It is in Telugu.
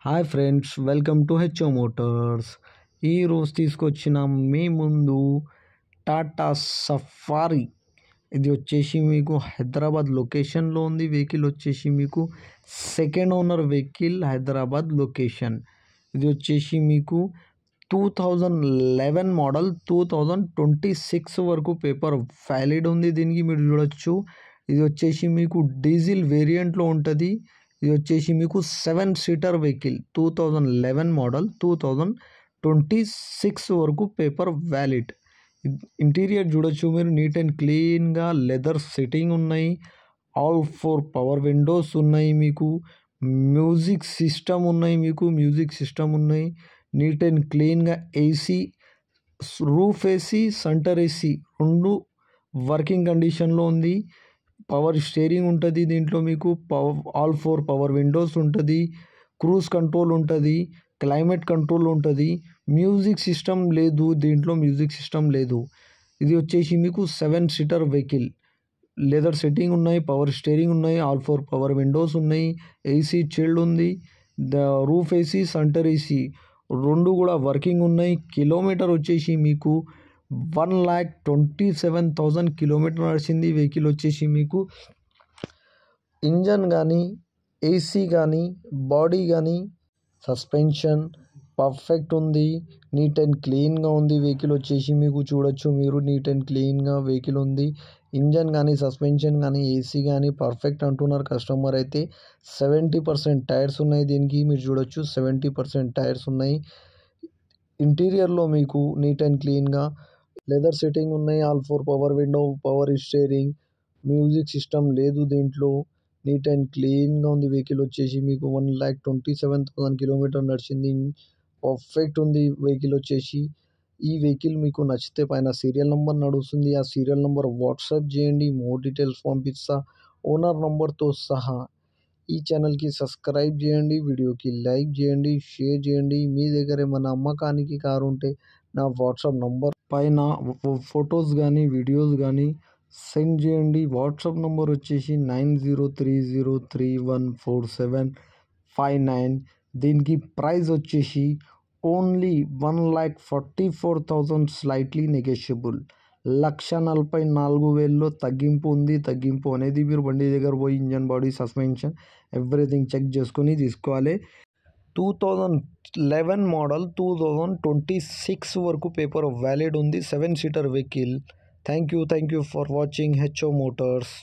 Hi friends, welcome to HO Motors. ఈరోజు తీసుకొచ్చిన మీ ముందు టాటా సఫారీ. ఇది వచ్చేసి మీకు హైదరాబాద్ లొకేషన్లో ఉంది. వెహికల్ వచ్చేసి మీకు second owner vehicle, Hyderabad location. ఇది వచ్చేసి మీకు 2011 మోడల్, 2026 వరకు పేపర్ వ్యాలిడ్ ఉంది. దీనికి మీరు చూడొచ్చు. ఇది వచ్చేసి మీకు డీజిల్ వేరియంట్లో ఉంటుంది. ఇది వచ్చేసి మీకు 7 సీటర్ వెహికల్, 2011 మోడల్, 2026 వరకు పేపర్ వ్యాలిడ్. ఇంటీరియర్ చూడొచ్చు మీరు, నీట్ అండ్ క్లీన్గా లెదర్ సెట్టింగ్ ఉన్నాయి. ఆల్ 4 పవర్ విండోస్ ఉన్నాయి. మీకు మ్యూజిక్ సిస్టమ్ ఉన్నాయి. నీట్ అండ్ క్లీన్గా AC, roof AC, centre AC రెండు వర్కింగ్ కండిషన్లో ఉంది. పవర్ స్టీరింగ్ ఉంటుంది. దీంట్లో మీకు ఆల్ 4 పవర్ విండోస్ ఉంటుంది. క్రూజ్ కంట్రోల్ ఉంటుంది. క్లైమేట్ కంట్రోల్ ఉంటుంది. మ్యూజిక్ సిస్టమ్ లేదు, దీంట్లో మ్యూజిక్ సిస్టమ్ లేదు. ఇది వచ్చేసి మీకు 7 సీటర్ వెహికల్. లెదర్ సెట్టింగ్ ఉన్నాయి, పవర్ స్టీరింగ్ ఉన్నాయి, ఆల్ 4 పవర్ విండోస్ ఉన్నాయి. ఏసీ చిల్డ్ ఉంది. రూఫ్ ఏసీ, సెంటర్ ఏసీ రెండు కూడా వర్కింగ్ ఉన్నాయి. కిలోమీటర్ వచ్చేసి మీకు 1,27,000 కిలోమీటర్ నడిచింది. వెహికల్ వచ్చేసి మీకు ఇంజన్ కానీ, ఏసీ కానీ, బాడీ కానీ, సస్పెన్షన్ పర్ఫెక్ట్ ఉంది. నీట్ అండ్ క్లీన్గా ఉంది. వెహికల్ వచ్చేసి మీకు చూడొచ్చు మీరు, నీట్ అండ్ క్లీన్గా వెహికల్ ఉంది. ఇంజన్ కానీ, సస్పెన్షన్ కానీ, ఏసీ కానీ పర్ఫెక్ట్ అంటున్నారు కస్టమర్ అయితే. 70% టైర్స్ ఉన్నాయి. దీనికి మీరు చూడొచ్చు, 70% టైర్స్ ఉన్నాయి. ఇంటీరియర్లో మీకు నీట్ అండ్ క్లీన్గా లెదర్ సెట్టింగ్ ఉన్నాయి. All 4 power window, power steering, music system లేదు దీంట్లో. నీట్ అండ్ క్లీన్గా ఉంది. వెహికల్ వచ్చేసి మీకు 1,27,000 కిలోమీటర్ నడిచింది. పర్ఫెక్ట్ ఉంది వెహికల్ వచ్చేసి. ఈ వెహికల్ మీకు నచ్చితే పైన సీరియల్ నెంబర్ నడుస్తుంది. ఆ సీరియల్ నెంబర్ వాట్సాప్ చేయండి, మోర్ డీటెయిల్స్ పంపిస్తా, ఓనర్ నెంబర్తో సహా. ఈ ఛానల్కి సబ్స్క్రైబ్ చేయండి, వీడియోకి లైక్ చేయండి, షేర్ చేయండి. మీ దగ్గర ఏమైనా అమ్మకానికి కారు ఉంటే నా వాట్సాప్ నంబర్ పైన ఫొటోస్ కానీ, వీడియోస్ కానీ సెండ్ చేయండి. వాట్సాప్ నంబర్ వచ్చేసి 9030314759. దీనికి ప్రైస్ వచ్చేసి ఓన్లీ 1,44,000, స్లైట్లీ నెగోషియబుల్. 1,44,000లో తగ్గింపు ఉంది. తగ్గింపు అనేది మీరు బండి దగ్గర పోయి engine, body, suspension everything check చేసుకొని తీసుకోవాలి. 2011 మోడల్, 2026 వరకు పేపర్ వ్యాలిడ్ ఉంది. 7 seater vehicle. Thank you for watching HO Motors.